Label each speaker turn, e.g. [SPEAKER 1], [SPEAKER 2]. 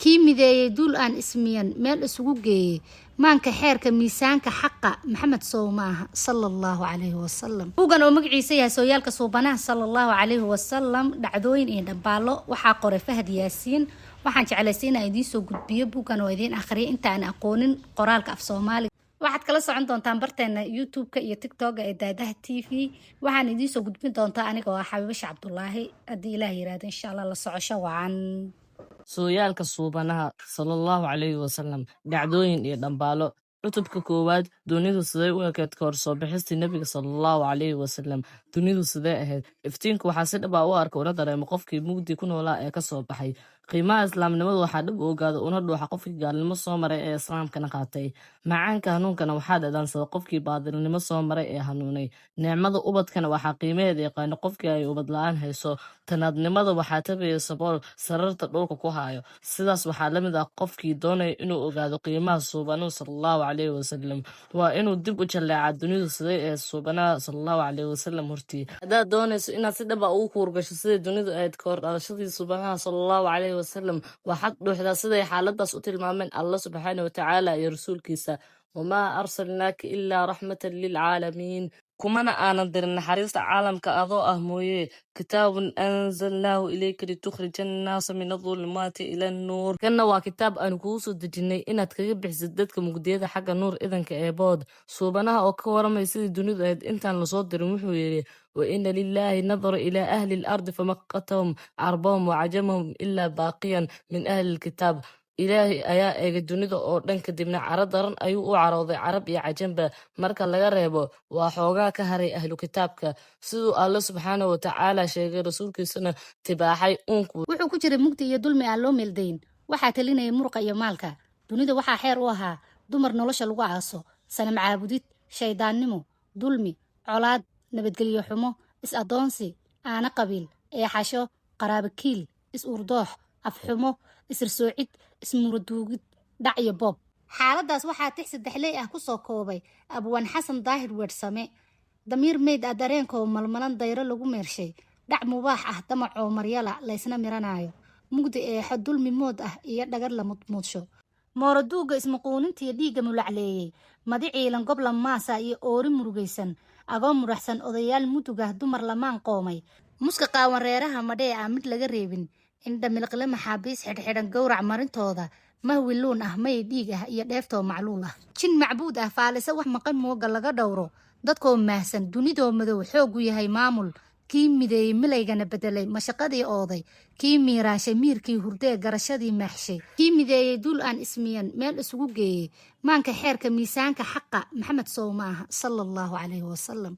[SPEAKER 1] كيميدي دول أن اسميا مال اسوجي مانك حيرك ميسانك حقا محمد صوماه صلى الله عليه وسلم بوغان او مغعيسيا سويالك صوبناه صلى الله عليه وسلم دعدوين إيه دبالو وحا قوري فهد ياسين waxaan jeclaysiinaa idiin soo gudbiyo buugan oo idiin akhriyo inta aan aqoonin qoraalka af Soomaali waxaad kala socon doontaan barteena YouTube-ka iyo TikTok-ga ee Daadaha TV waxaan idiin soo gudbin doontaa aniga oo Xabiibash Cabdullaahi hadii Ilaahay yiraahdo insha Allah la socosho wacan
[SPEAKER 2] sooyaalka suubanaha sallallahu alayhi wasallam dhacdooyin iyo dhambaalo cutubka koowaad dunidu sidee u ekeed ka hor soo bixistii nabiga sallallahu alayhi wasallam dunidu sidee ahayd iftiinku waxaa si dhab ah u arka una dareemo qofkii mugdi ku noolaa ee ka soo baxay qiimaha islaamnimadu waxaa dhab u ogaada una dhuuxa qofkii gaalnimo soo maray ee islaamkana qaatay macaanka hanuunkana waxaa dhadaansada qofkii baadilnimo soo maray ee hanuunay nicmada ubadkana waxaa qiimaheeda yaqaano qofkii ay ubad la-aan hayso tanaadnimada waxaa tabaya sabool sararta dhulka ku haayo sidaas waxaa la mid ah qofkii doonaya inuu ogaado qiimaha suubanuhu sallallahu alayhi wasallam waa inuu dib u jaleeca dunidu sidee ee suubanaha sallallahu alayhi wasallam hortii haddaad doonayso inaad si dhab ah ugu kuurgasho sidai dunidu ahayd ka hor dhalashadii suubanaha sallallahu alayhi wasallam waxaad dhuuxdaa siday xaaladaas u tilmaameen allah subxaana watacaala iyo rasuulkiisa wamaa arsalnaaka ilaa raxmatan lilcaalamiin kumana aanan dirin naxariista caalamka adoo ah mooye kitaabun anzalnaahu ilayka litukhrija annaasa min adulumaati ila annuur kanna waa kitaab aanu kugu soo dejinay inaad kaga bixisid dadka mugdiyada xagga nuur idanka eebood suubanaha oo ka waramay sidii dunidu ahayd intaan lasoo dirin wuxuu yidhi وإن لله نظر إلى أهل الأرض فمقتهم عربهم وعجمهم إلا باقيا من أهل الكتاب إلهي ayaa eegay dunida oo dhan kadibna caro daran ayuu u carooday carab iyo cajanba marka laga reebo waa xoogaa ka haray ahlu kitaabka siduu alla subxaana watacaala sheegay rasuulkiisana tibaaxay uunku
[SPEAKER 1] wuxuu ku jiray mugdi iyo dulmi aan loo meeldayn waxaa talinayay muruqa iyo maalka dunida waxaa xeer u ahaa dumar nolosha lagu aaso sanam caabudid shaydaannimo dulmi colaad nabadgelyo xumo is adoonsi aana qabiil eexasho qaraabakiil is urdoox afxumo isirsoocid ismuraduugid dhac iyo boob xaaladaas waxaa tix saddexley ah kusoo koobay abwaan xasan daahir weersame damiir meyd ah dareenkoo malmalan dayro lagu meershay dhac mubaax ah damacoo maryala laysna miranaayo mugdi eexo dulmi mood ah iyo dhagar la mudmuudsho mooraduuga ismaquunintiiyo dhiigga mulacleeyey madi ciilan gobla maasa iyo oori murugaysan agoo muraxsan odayaal mudugah dumar lamaan qoomay muska qaawan reeraha madhee ah mid laga reebin indha milqle maxaabiis xidhxidhan gowrac marintooda mahwi luun ah may dhiig ah iyo dheeftoo macluul ah jin macbuud ah faalise wax maqan mooga laga dhowro dadkoo maahsan dunidoo madow xoogu yahay maamul kii mideeyey milaygana bedelay mashaqadii ooday kii miiraashay miirkii hurdee garashadii maaxshay kii mideeyey dul aan ismiyan meel isugu geeyey maanka xeerka miisaanka xaqa maxamed soomaaha sallallahu alayhi wasallam